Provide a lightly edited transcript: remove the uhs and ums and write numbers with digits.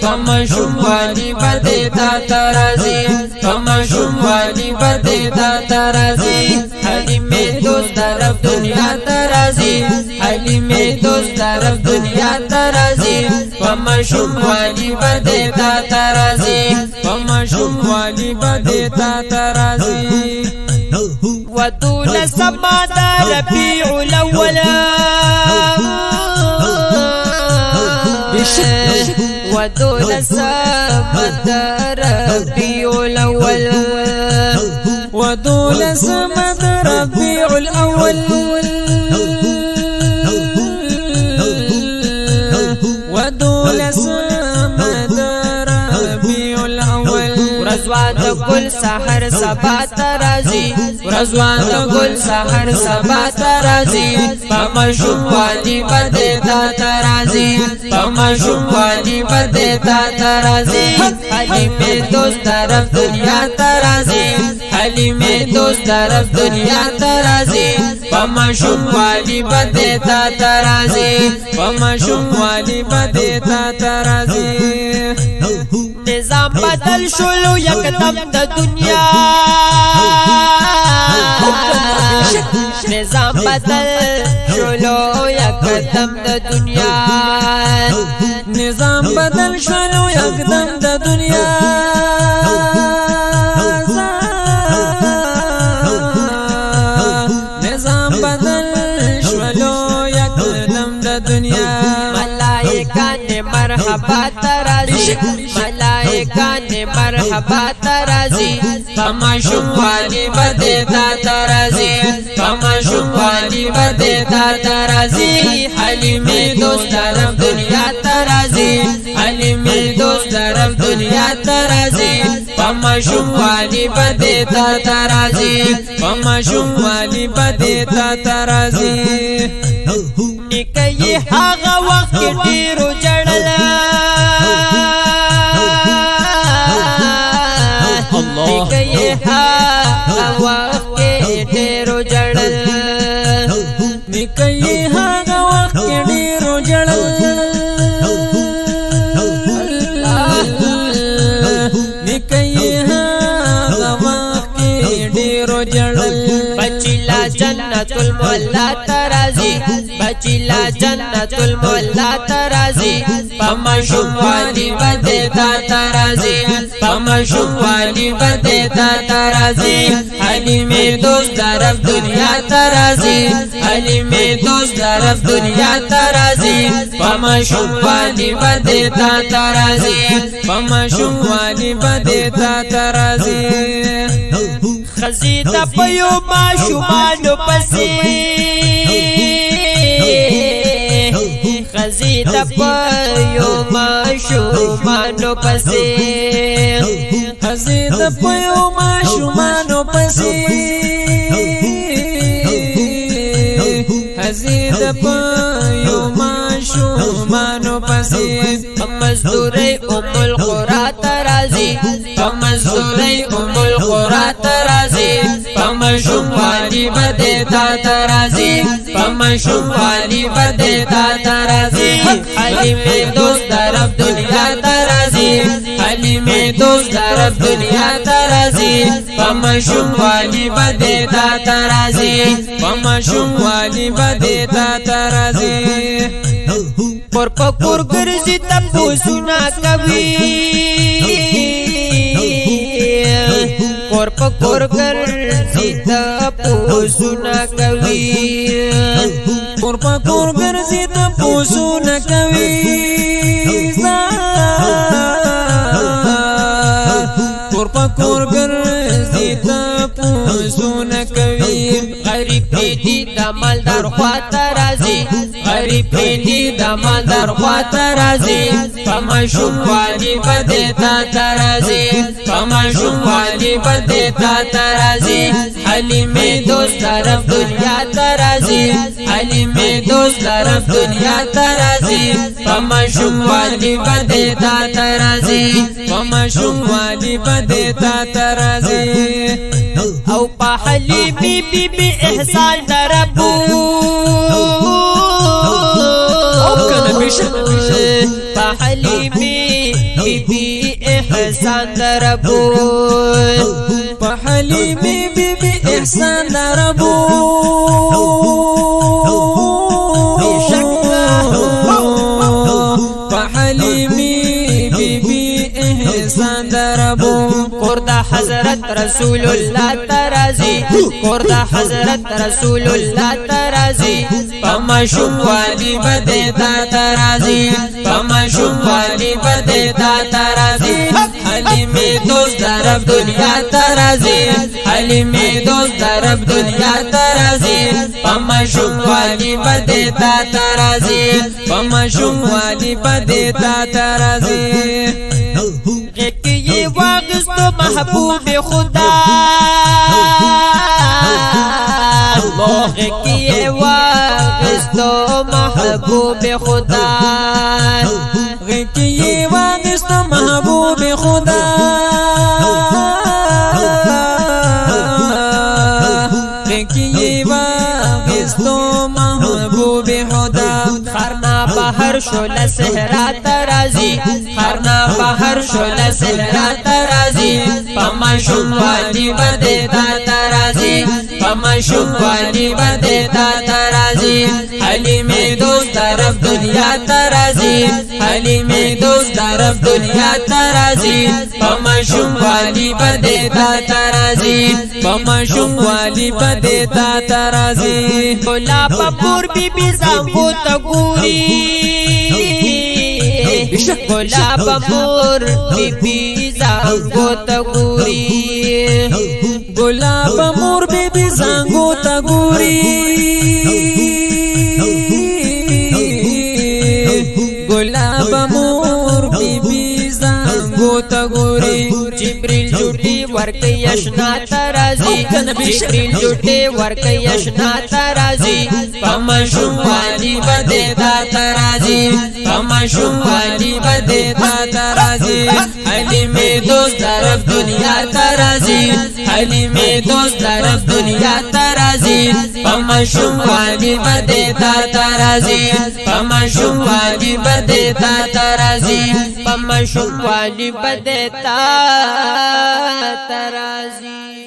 Pamashum wali bade da tarazi, pamashum wali bade da tarazi. Halime dost taraf dunya tarazi, halime dost taraf dunya tarazi. Pamashum wali bade da tarazi, pamashum wali bade da tarazi. Wadul samada Rabiul Awwal. ودول سمد ربيع الأول ودول سمد ربيع الأول ودول سمد ربيع الأول ورزوان كل سحر سبات رازي ورزوان كل سحر سبات رازي پمشم والی بده دا ترازی پمشم والی بده دا ترازی حلیم دوست طرف دنیا ترازی حلیم دوست طرف دنیا ترازی پمشم والی بده دا ترازی پمشم والی بده دا ترازی نظام بدل شلو یکدم دا دنیا نظام بدل شلو یکدم دا دنیا نظام بدل شلو یکدم دا دنیا نظام بدل شلو یکدم دا دنیا ملائکہ نے مرحبا ترازی ملائکہ نے مرحبا ترازی پمشم والی بده دا ترازی پمشم والی بده دا ترازی حلیم دوست طرف دنیا ترازی حلیم دوست طرف دنیا ترازی پمشم والی بده دا ترازی پمشم والی بده دا ترازی نکئی هاغا وقت ډیرو جړل نکئی هاغا وقت ډیرو جړل نکئی هاغا وقت ډیرو جړل نکئی هاغا وقت ډیرو جړل بچلا جنت المولا ترازی بچلا جنت المولا ترازی پمشم والی بده دا ترازی پمشم والی بده دا ترازی حلیم دوست طرف دنیا ترازی حلیم دوست طرف دنیا ترازی پمشم والی بده دا ترازی پمشم والی بده دا ترازی خزیتا پیو ماشومانو پسی خزیتا پیو ماشومانو پسی خزیتا پیو ماشومانو پسی خزیتا پیو ماشومانو پسی مزدوری ام القرى ترازی مزدوری ام القرى ترازی پمشم والی بده دا ترازی پمشم والی بده دا ترازی حلیم دوست طرف دنیا ترازی حلیم دوست طرف دنیا ترازی پمشم والی بده دا ترازی پمشم والی بده دا ترازی پر پکور گرزی تپوسونا کوي پر پکور گرزی تپوسونا کوي پر پکور گرزی تپوسونا کوي پر پکور گرزی تپوسونا کوي غریب دی د مالدار خوا ترازی غریب پینی دمان در خواه ترازی پمشون والی بدیتا ترازی پمشون والی بدیتا ترازی حلیم دوست طرف دنیا ترازی حلیم دوست طرف دنیا ترازی پمشون والی بدیتا ترازی پمشون والی بدیتا ترازی او پا حلیمی بی بی احسان دربو پا حلیمی بی بی احسان دربو پا حلیمی بی بی احسان دربو پا حلیمی بی بی احسان دربو قرد حضرت رسول اللہ ترازی قرد حضرت رسول اللہ ترازی پمشون والی بدیتا ترازی پمشون والی بدیتا ترازی حلیم دوست درب دنیا ترازی حلیم دوست درب دنیا ترازی پمشون والی بدیتا ترازی پمشون والی بدیتا ترازی یہ واغستو محبوب خدا یہ واغستو محبوب خدا یہ واغستو محبوب خدا یہ واغستو محبوب خدا خرنا بہر شول صحرا ترازی خرنا بہر شول صحرا ترازی پمشون والی بدیتا ترازی پمشون والی بدیتا ترازی حلیم دوست طرف دنیا ترازی حلیم دوست طرف دنیا ترازی پمشون والی بدیتا ترازی پمشون والی بدیتا ترازی گلا پپور بی بی زنگو تگوری گلاب مور بی بی زنگو تگوری گلاب مور بی بی زنگو تگوری گلاب مور بی بی زنگو تگوری جبریل جوٹی ورکی اشنا ترازی جبریل جوٹی ورکی اشنا ترازی پمشون والی بدیتا ترازی پمشون والی بدیتا ترازی حلیم دوست طرف دنیا ترازی حلیم دوست طرف دنیا ترازی پمشون والی بدیتا ترازی پمشون والی بدیتا ترازی پمشون والی بدیتا ترازی